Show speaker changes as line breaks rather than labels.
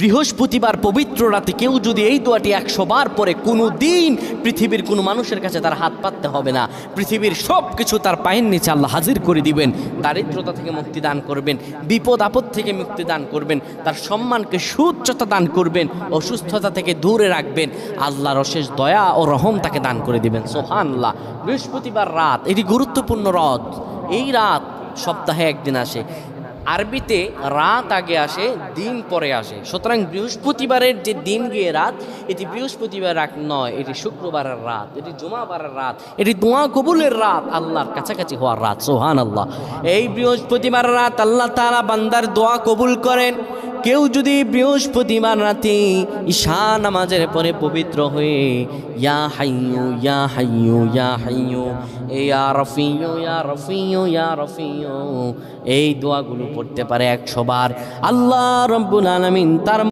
বৃহস্পতিবার পবিত্র রাতে কেউ যদি এই দোয়াটি 100 বার পরে কোনো দিন পৃথিবীর কোনো মানুষের কাছে তার হাত পাততে হবে না, পৃথিবীর সব কিছু তার পায়ের নিচে আল্লাহ হাজির করে দিবেন। দারিদ্রতা থেকে মুক্তি দান করবেন, বিপদ আপদ থেকে মুক্তি দান করবেন, তার সম্মানকে সুউচ্চতা দান করবেন, অসুস্থতা থেকে দূরে রাখবেন, আল্লাহর অশেষ দয়া ও রহম তাকে দান করে দিবেন। সুবহানাল্লাহ। বৃহস্পতিবার রাত এটি গুরুত্বপূর্ণ রাত। এই রাত সপ্তাহে একদিন আসে। আরবিতে রাত আগে আসে, দিন পরে আসে। সুতরাং বৃহস্পতিবারের যে দিন গিয়ে রাত, এটি বৃহস্পতিবার রাত নয়, এটি শুক্রবারের রাত, এটি জুমাবারের রাত, এটি দোয়া কবুলের রাত, আল্লাহর কাছাকাছি হওয়ার রাত। সুবহানাল্লাহ। এই বৃহস্পতিবার রাত আল্লাহ তাআলা বান্দার দোয়া কবুল করেন। কেউ যদি বৃহস্পতিবার রাতে ঈশা নামাজের পরে পবিত্র হয়ে ইয়া হাইয়ু ইয়া হাইয়ু ইয়া হাইয়ু ইয়া রফিয়ু ইয়া রফিয়ু ইয়া রফিয়ু এই দোয়াগুলো পড়তে পারে 100 বার, আল্লাহ রাব্বুল আলামিন তার